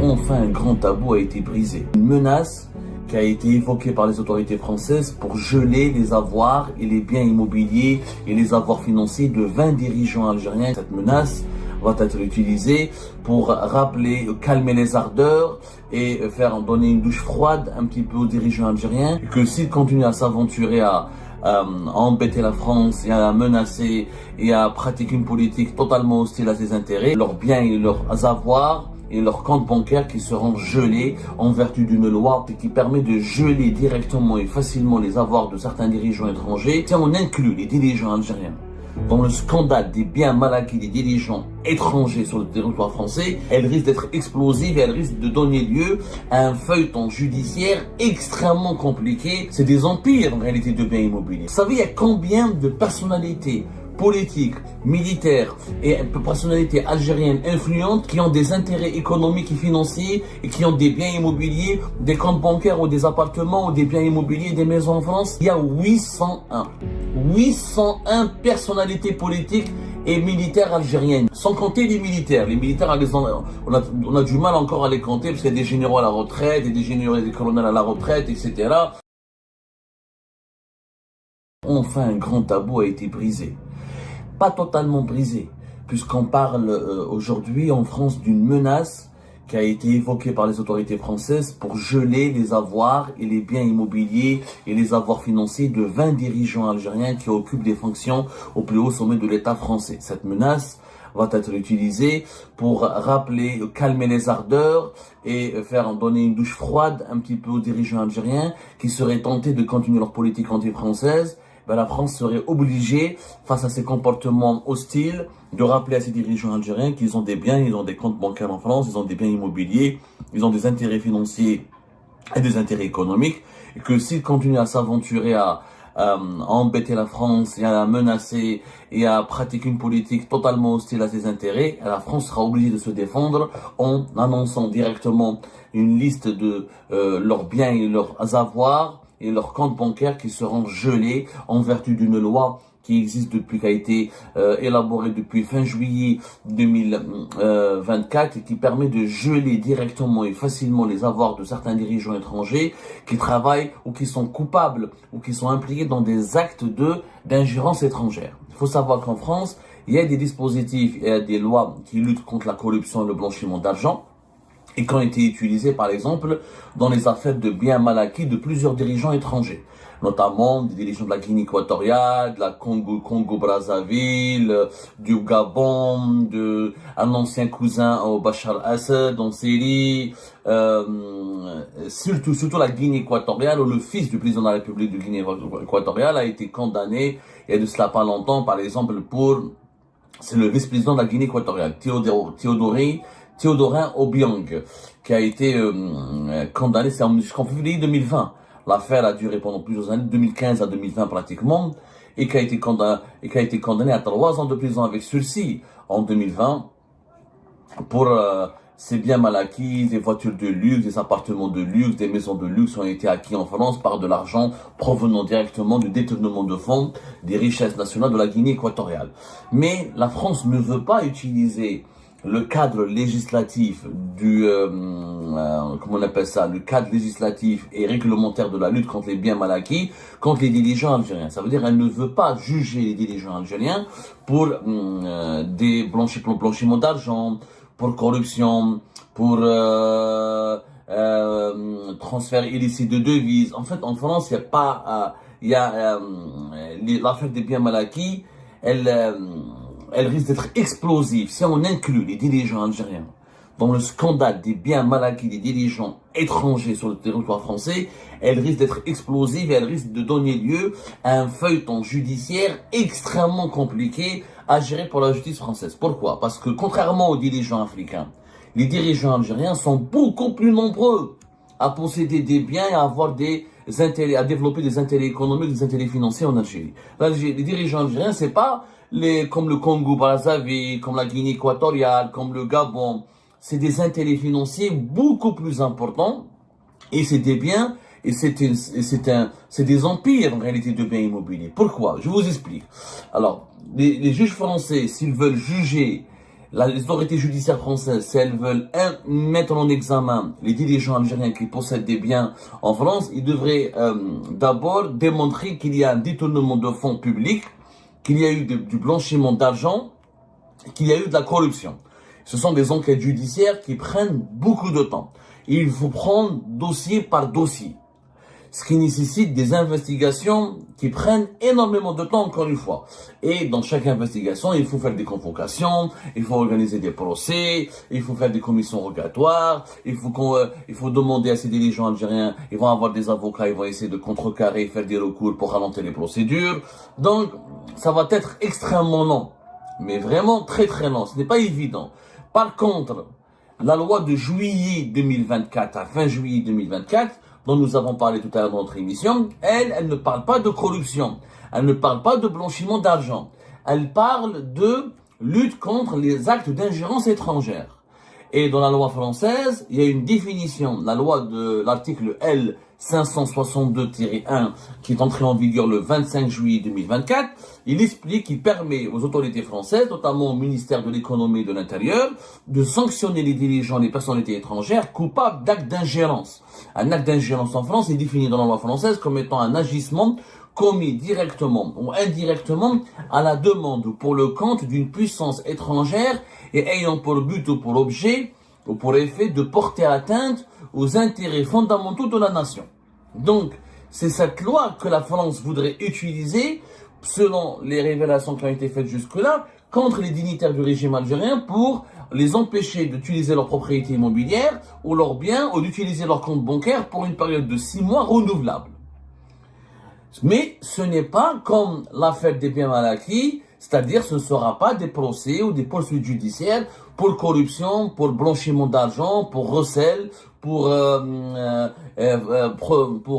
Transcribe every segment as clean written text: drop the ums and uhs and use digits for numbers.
Enfin, un grand tabou a été brisé. Une menace qui a été évoquée par les autorités françaises pour geler les avoirs et les biens immobiliers et les avoirs financiers de 20 dirigeants algériens. Cette menace va être utilisée pour rappeler, calmer les ardeurs et faire donner une douche froide un petit peu aux dirigeants algériens, et que s'ils continuent à s'aventurer à embêter la France et à la menacer et à pratiquer une politique totalement hostile à ses intérêts, leurs biens et leurs avoirs et leurs comptes bancaires qui seront gelés en vertu d'une loi qui permet de geler directement et facilement les avoirs de certains dirigeants étrangers. Si on inclut les dirigeants algériens dans le scandale des biens mal acquis des dirigeants étrangers sur le territoire français, elle risque d'être explosive et elle risque de donner lieu à un feuilleton judiciaire extrêmement compliqué. C'est des empires en réalité de biens immobiliers. Vous savez, il y a combien de personnalités politiques, militaires et personnalités algériennes influentes qui ont des intérêts économiques et financiers et qui ont des biens immobiliers, des comptes bancaires ou des appartements ou des biens immobiliers, des maisons en France? Il y a 801 personnalités politiques et militaires algériennes, sans compter les militaires. Les militaires, on a du mal encore à les compter parce qu'il y a des généraux à la retraite, et des généraux et des colonels à la retraite, etc. Enfin, un grand tabou a été brisé. Pas totalement brisé, puisqu'on parle aujourd'hui en France d'une menace qui a été évoquée par les autorités françaises pour geler les avoirs et les biens immobiliers et les avoirs financiers de 20 dirigeants algériens qui occupent des fonctions au plus haut sommet de l'État français. Cette menace va être utilisée pour rappeler, calmer les ardeurs et faire donner une douche froide un petit peu aux dirigeants algériens qui seraient tentés de continuer leur politique anti-française. La France serait obligée, face à ces comportements hostiles, de rappeler à ces dirigeants algériens qu'ils ont des biens, ils ont des comptes bancaires en France, ils ont des biens immobiliers, ils ont des intérêts financiers et des intérêts économiques, et que s'ils continuent à s'aventurer à embêter la France et à la menacer et à pratiquer une politique totalement hostile à ses intérêts, la France sera obligée de se défendre en annonçant directement une liste de leurs biens et leurs avoirs et leurs comptes bancaires qui seront gelés en vertu d'une loi qui existe depuis, qui a été élaborée depuis fin juillet 2024 et qui permet de geler directement et facilement les avoirs de certains dirigeants étrangers qui travaillent ou qui sont coupables ou qui sont impliqués dans des actes d'ingérence étrangère. Il faut savoir qu'en France, il y a des dispositifs et des lois qui luttent contre la corruption et le blanchiment d'argent, et qui ont été utilisés, par exemple, dans les affaires de biens mal acquis de plusieurs dirigeants étrangers, notamment des dirigeants de la Guinée équatoriale, de la Congo-Brazzaville, du Gabon, un ancien cousin au Bachar al-Assad en Syrie, surtout la Guinée équatoriale, où le fils du président de la République de Guinée équatoriale a été condamné, il y a de cela pas longtemps, par exemple, c'est le vice-président de la Guinée équatoriale, Théodorin Obiang, qui a été condamné, c'est jusqu'en février 2020. L'affaire a duré pendant plusieurs années, 2015 à 2020 pratiquement, et qui a été condamné à 3 ans de prison avec sursis en 2020 pour ses biens mal acquis, des voitures de luxe, des appartements de luxe, des maisons de luxe ont été acquis en France par de l'argent provenant directement du détournement de fonds des richesses nationales de la Guinée équatoriale. Mais la France ne veut pas utiliser le cadre législatif comment on appelle ça, le cadre législatif et réglementaire de la lutte contre les biens mal acquis, contre les dirigeants algériens. Ça veut dire qu'elle ne veut pas juger les dirigeants algériens pour des blanchiments d'argent, pour corruption, pour transfert illicite de devises. En fait, en France, il n'y a pas, l'affaire des biens mal acquis, elle risque d'être explosive si on inclut les dirigeants algériens dans le scandale des biens mal acquis des dirigeants étrangers sur le territoire français. Elle risque d'être explosive et elle risque de donner lieu à un feuilleton judiciaire extrêmement compliqué à gérer pour la justice française. Pourquoi? Parce que contrairement aux dirigeants africains, les dirigeants algériens sont beaucoup plus nombreux à posséder des biens et à avoir des intérêts, à développer des intérêts économiques, des intérêts financiers en Algérie. Les dirigeants algériens, c'est pas comme le Congo-Brazzaville, comme la Guinée équatoriale, comme le Gabon. C'est des intérêts financiers beaucoup plus importants et c'est des biens et c'est des empires en réalité de biens immobiliers. Pourquoi? Je vous explique. Alors, les juges français, s'ils veulent juger les autorités judiciaires françaises, si elles veulent mettre en examen les dirigeants algériens qui possèdent des biens en France, ils devraient d'abord démontrer qu'il y a un détournement de fonds publics, qu'il y a eu du blanchiment d'argent, qu'il y a eu de la corruption. Ce sont des enquêtes judiciaires qui prennent beaucoup de temps. Et il faut prendre dossier par dossier. Ce qui nécessite des investigations qui prennent énormément de temps, encore une fois. Et dans chaque investigation, il faut faire des convocations, il faut organiser des procès, il faut faire des commissions rogatoires, il faut demander à ces dirigeants algériens, ils vont avoir des avocats, ils vont essayer de contrecarrer, faire des recours pour ralentir les procédures. Donc, ça va être extrêmement long. Mais vraiment très très long. Ce n'est pas évident. Par contre, la loi de juillet 2024 à fin juillet 2024, dont nous avons parlé tout à l'heure dans notre émission, elle ne parle pas de corruption, elle ne parle pas de blanchiment d'argent, elle parle de lutte contre les actes d'ingérence étrangère. Et dans la loi française, il y a une définition, la loi de l'article L 562-1 qui est entré en vigueur le 25 juillet 2024, il explique qu'il permet aux autorités françaises, notamment au ministère de l'économie et de l'intérieur, de sanctionner les dirigeants, les personnalités étrangères coupables d'actes d'ingérence. Un acte d'ingérence en France est défini dans la loi française comme étant un agissement commis directement ou indirectement à la demande ou pour le compte d'une puissance étrangère et ayant pour but ou pour objet ou pour effet de porter atteinte aux intérêts fondamentaux de la nation. Donc, c'est cette loi que la France voudrait utiliser, selon les révélations qui ont été faites jusque-là, contre les dignitaires du régime algérien pour les empêcher d'utiliser leur propriété immobilière ou leurs biens ou d'utiliser leur compte bancaire pour une période de 6 mois renouvelable. Mais ce n'est pas comme l'affaire des biens mal acquis, c'est-à-dire ce ne sera pas des procès ou des poursuites judiciaires pour corruption, pour blanchiment d'argent, pour recel, pour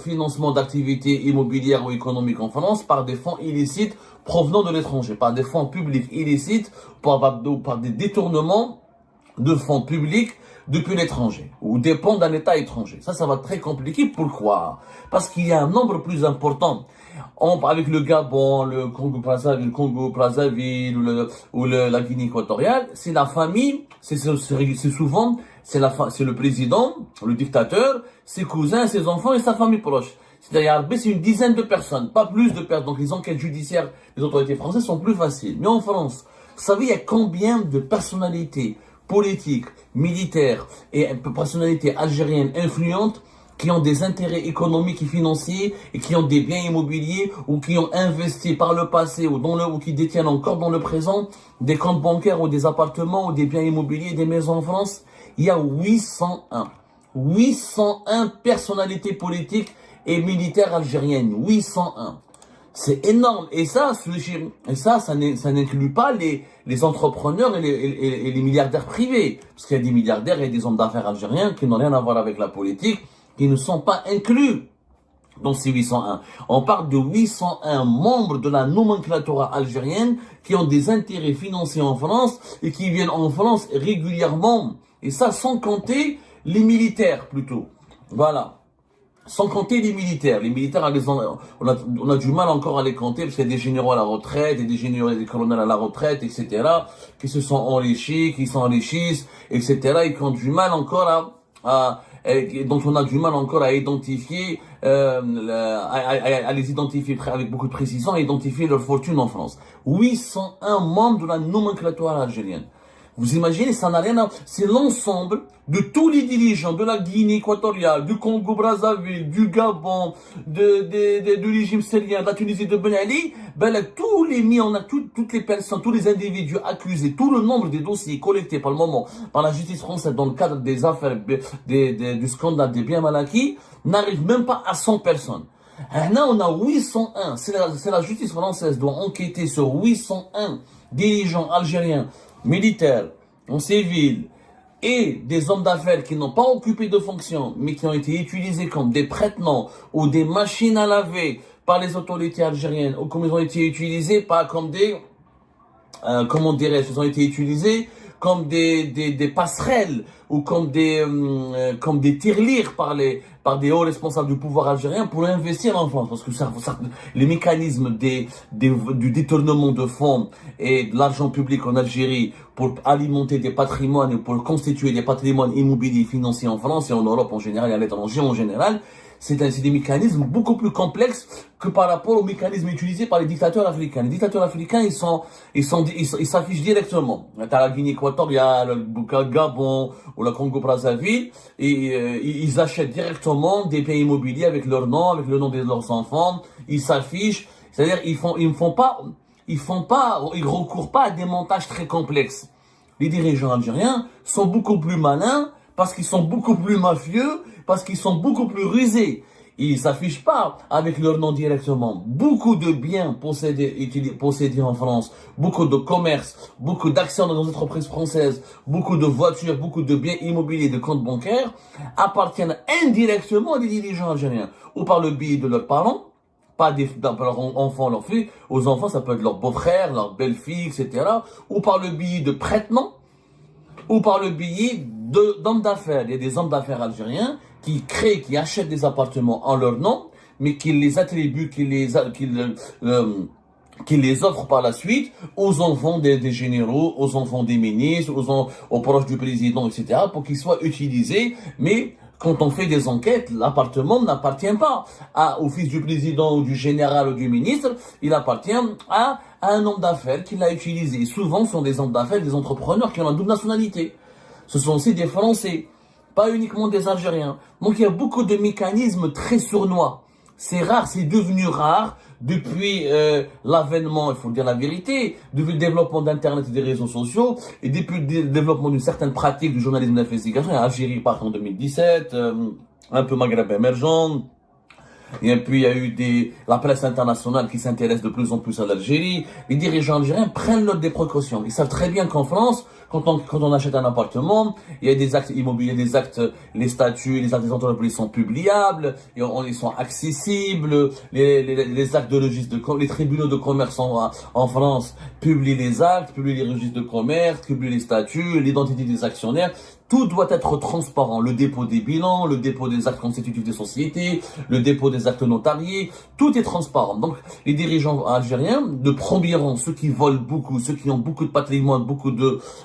financement d'activités immobilières ou économiques en France par des fonds illicites provenant de l'étranger, par des fonds publics illicites, par des détournements de fonds publics depuis l'étranger ou dépendent d'un État étranger. Ça va être très compliqué. Pourquoi? Parce qu'il y a un nombre plus important. Avec le Gabon, le Congo-Brazzaville ou la Guinée équatoriale, c'est la famille, c'est souvent, c'est le président, le dictateur, ses cousins, ses enfants et sa famille proche. C'est-à-dire, c'est une dizaine de personnes, pas plus de personnes. Donc les enquêtes judiciaires des autorités françaises sont plus faciles. Mais en France, vous savez, il y a combien de personnalités politiques, militaires et personnalités algériennes influentes qui ont des intérêts économiques et financiers et qui ont des biens immobiliers ou qui ont investi par le passé ou qui détiennent encore dans le présent des comptes bancaires ou des appartements ou des biens immobiliers, des maisons en France. Il y a 801 personnalités politiques et militaires algériennes. 801. C'est énorme. Et ça n'inclut pas les entrepreneurs et les milliardaires privés. Parce qu'il y a des milliardaires et des hommes d'affaires algériens qui n'ont rien à voir avec la politique, qui ne sont pas inclus dans ces 801. On parle de 801 membres de la nomenclatura algérienne qui ont des intérêts financiers en France et qui viennent en France régulièrement. Et ça sans compter les militaires plutôt. Voilà. Sans compter les militaires. Les militaires, on a du mal encore à les compter parce qu'il y a des généraux à la retraite, et des généraux et des colonels à la retraite, etc., qui se sont enrichis, qui s'enrichissent, etc., et qui ont du mal encore dont on a du mal encore à identifier, à les identifier avec beaucoup de précision, à identifier leur fortune en France. 801 membres de la nomenclature algérienne. Vous imaginez, ça n'a rien à... C'est l'ensemble de tous les dirigeants de la Guinée équatoriale, du Congo-Brazzaville, du Gabon, du régime syrien, de la Tunisie, de Ben Ali, tous les mis, on a toutes les personnes, tous les individus accusés, tout le nombre des dossiers collectés par le moment par la justice française dans le cadre des affaires, du scandale des biens mal acquis, n'arrive même pas à 100 personnes. Là, on a 801. C'est la justice française doit enquêter sur 801 dirigeants algériens, militaires, en civil, et des hommes d'affaires qui n'ont pas occupé de fonction, mais qui ont été utilisés comme des prête-noms ou des machines à laver par les autorités algériennes, ou comme ils ont été utilisés pas comme des, comment dirais-je, ils ont été utilisés comme des passerelles ou comme des tirelires par des hauts responsables du pouvoir algérien pour investir en France. Parce que les mécanismes du détournement de fonds et de l'argent public en Algérie pour alimenter des patrimoines et pour constituer des patrimoines immobiliers financiers en France et en Europe en général et à l'étranger en général, c'est des mécanismes beaucoup plus complexes que par rapport aux mécanismes utilisés par les dictateurs africains. Les dictateurs africains, ils s'affichent directement. T'as la Guinée équatoriale, le Gabon ou le Congo-Brazzaville, et ils achètent directement des biens immobiliers avec leur nom, avec le nom de leurs enfants. Ils s'affichent. C'est-à-dire, ils recourent pas à des montages très complexes. Les dirigeants algériens sont beaucoup plus malins parce qu'ils sont beaucoup plus mafieux, parce qu'ils sont beaucoup plus rusés. Ils s'affichent pas avec leur nom directement. Beaucoup de biens possédés en France, beaucoup de commerces, beaucoup d'actions dans les entreprises françaises, beaucoup de voitures, beaucoup de biens immobiliers, de comptes bancaires appartiennent indirectement à des dirigeants algériens, ou par le biais de leurs parents, pas leurs enfants, leurs filles. Aux enfants, ça peut être leurs beaux-frères, leurs belles-filles, etc. Ou par le biais de prête-noms, ou par le biais d'hommes d'affaires. Il y a des hommes d'affaires algériens qui achètent des appartements en leur nom, mais qui les attribuent, qui les offrent par la suite aux enfants des généraux, aux enfants des ministres, aux proches du président, etc., pour qu'ils soient utilisés. Mais quand on fait des enquêtes, l'appartement n'appartient pas au fils du président ou du général ou du ministre, il appartient à un homme d'affaires qui l'a utilisé. Et souvent, ce sont des hommes d'affaires, des entrepreneurs qui ont une double nationalité. Ce sont aussi des Français, pas uniquement des Algériens. Donc il y a beaucoup de mécanismes très sournois. C'est rare, c'est devenu rare depuis l'avènement, il faut dire la vérité, depuis le développement d'Internet et des réseaux sociaux, et depuis le développement d'une certaine pratique du journalisme d'investigation. Algérie part en 2017, un peu Maghreb émergent. Et puis il y a eu la presse internationale qui s'intéresse de plus en plus à l'Algérie. Les dirigeants algériens prennent des précautions. Ils savent très bien qu'en France, quand on achète un appartement, il y a des actes immobiliers, les statuts, les actes des entreprises sont publiables, ils sont accessibles. Les actes de registre les tribunaux de commerce en France publient les actes, publient les registres de commerce, publient les statuts, l'identité des actionnaires. Tout doit être transparent. Le dépôt des bilans, le dépôt des actes constitutifs des sociétés, le dépôt des actes notariés, tout est transparent. Donc, les dirigeants algériens, de premier rang, ceux qui volent beaucoup, ceux qui ont beaucoup de patrimoine, beaucoup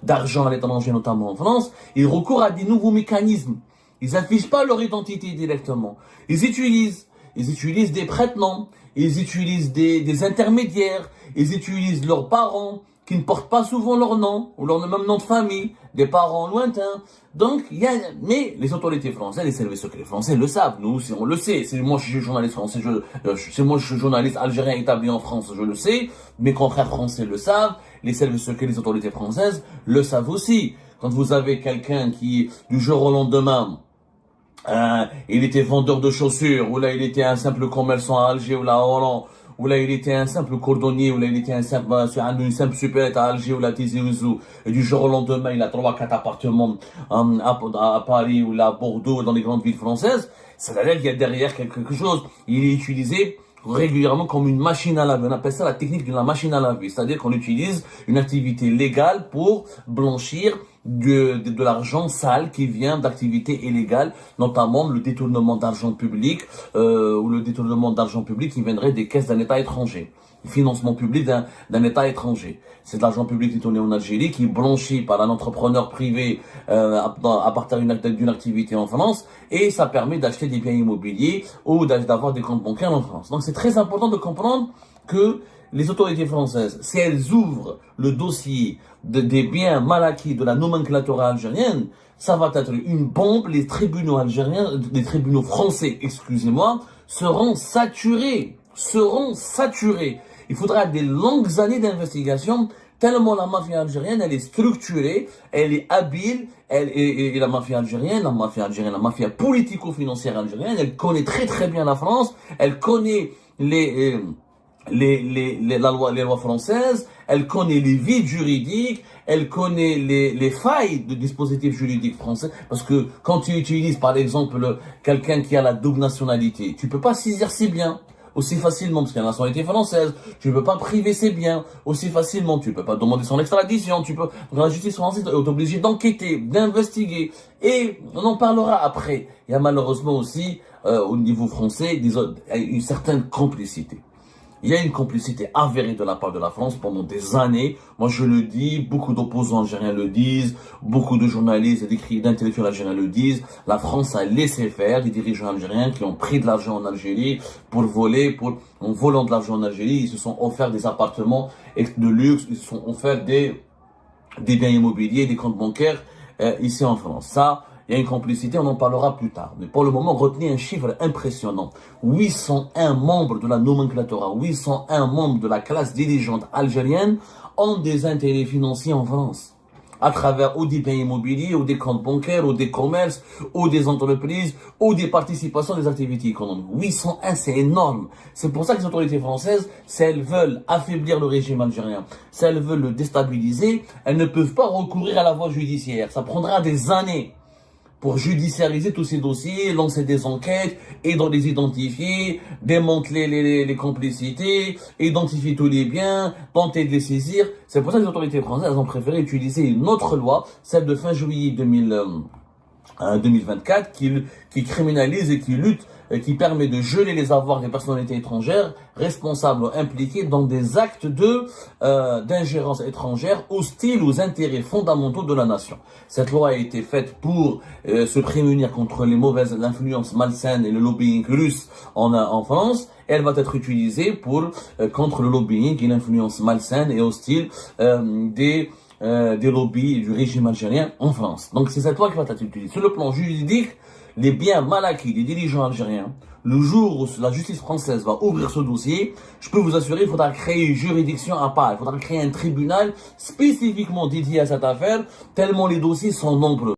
d'argent à l'étranger, notamment en France, ils recourent à des nouveaux mécanismes. Ils affichent pas leur identité directement. Ils utilisent des prête-noms, ils utilisent des intermédiaires, ils utilisent leurs parents, qui ne portent pas souvent leur nom, ou leur même nom de famille, des parents lointains. Donc, mais les autorités françaises, les services secrets français le savent. Nous, on le sait. Moi, je suis journaliste français, je suis journaliste algérien établi en France, je le sais. Mes confrères français le savent. Les services secrets, les autorités françaises le savent aussi. Quand vous avez quelqu'un qui, du jour au lendemain, il était vendeur de chaussures, ou là, il était un simple commerçant à Alger, ou là, à Oran, ou là il était un simple cordonnier, ou là il était une simple supérette à Alger ou la Tizi Ouzou, et du jour au lendemain il a 3-4 appartements à Paris ou là à Bordeaux, dans les grandes villes françaises, c'est-à-dire qu'il y a derrière quelque chose. Il est utilisé régulièrement comme une machine à laver. On appelle ça la technique de la machine à laver, c'est-à-dire qu'on utilise une activité légale pour blanchir de l'argent sale qui vient d'activités illégales, notamment le détournement d'argent public ou le détournement d'argent public qui viendrait des caisses d'un État étranger, le financement public d'un État étranger. C'est de l'argent public détourné en Algérie qui est blanchi par un entrepreneur privé à partir d'une activité en France, et ça permet d'acheter des biens immobiliers ou d'avoir des comptes bancaires en France. Donc c'est très important de comprendre que les autorités françaises, si elles ouvrent le dossier des biens mal acquis de la nomenclature algérienne, ça va être une bombe. Les tribunaux français, excusez-moi, seront saturés. Il faudra des longues années d'investigation, tellement la mafia algérienne, elle est structurée, elle est habile, et la mafia algérienne, la mafia politico-financière algérienne, elle connaît très très bien la France, elle connaît les lois françaises, elle connaît les vides juridiques, elle connaît les failles de dispositifs juridiques français, parce que quand tu utilises par exemple quelqu'un qui a la double nationalité, tu peux pas saisir si bien. aussi facilement, parce qu'il y a la nationalité française, tu ne peux pas priver ses biens aussi facilement, tu ne peux pas demander son extradition, la justice française est obligée d'enquêter, d'investiguer, et on en parlera après. Il y a malheureusement aussi, au niveau français, une certaine complicité. Il y a une complicité avérée de la part de la France pendant des années. Moi, je le dis, beaucoup d'opposants algériens le disent, beaucoup de journalistes et d'intellectuels algériens le disent. La France a laissé faire des dirigeants algériens qui ont pris de l'argent en Algérie pour voler, en volant de l'argent en Algérie. Ils se sont offerts des appartements de luxe, ils se sont offerts des biens immobiliers, des comptes bancaires ici en France. Ça, il y a une complicité, on en parlera plus tard. Mais pour le moment, retenez un chiffre impressionnant. 801 membres de la nomenclatura, 801 membres de la classe dirigeante algérienne ont des intérêts financiers en France. À travers ou des biens immobiliers, ou des comptes bancaires, ou des commerces, ou des entreprises, ou des participations des activités économiques. 801, c'est énorme. C'est pour ça que les autorités françaises, si elles veulent affaiblir le régime algérien, si elles veulent le déstabiliser, elles ne peuvent pas recourir à la voie judiciaire. Ça prendra des années pour judiciariser tous ces dossiers, lancer des enquêtes, et les identifier, démanteler les complicités, identifier tous les biens, tenter de les saisir. C'est pour ça que les autorités françaises ont préféré utiliser une autre loi, celle de fin juillet 2024, qui criminalise et qui lutte, qui permet de geler les avoirs des personnalités étrangères responsables ou impliquées dans des actes d'ingérence étrangère hostiles aux intérêts fondamentaux de la nation. Cette loi a été faite pour se prémunir contre l'influence malsaine et le lobbying russe en France. Elle va être utilisée contre le lobbying et l'influence malsaine et hostile des lobbies du régime algérien en France. Donc c'est cette loi qui va être utilisée. Sur le plan juridique, les biens mal acquis des dirigeants algériens, le jour où la justice française va ouvrir ce dossier, je peux vous assurer, il faudra créer une juridiction à part, il faudra créer un tribunal spécifiquement dédié à cette affaire, tellement les dossiers sont nombreux.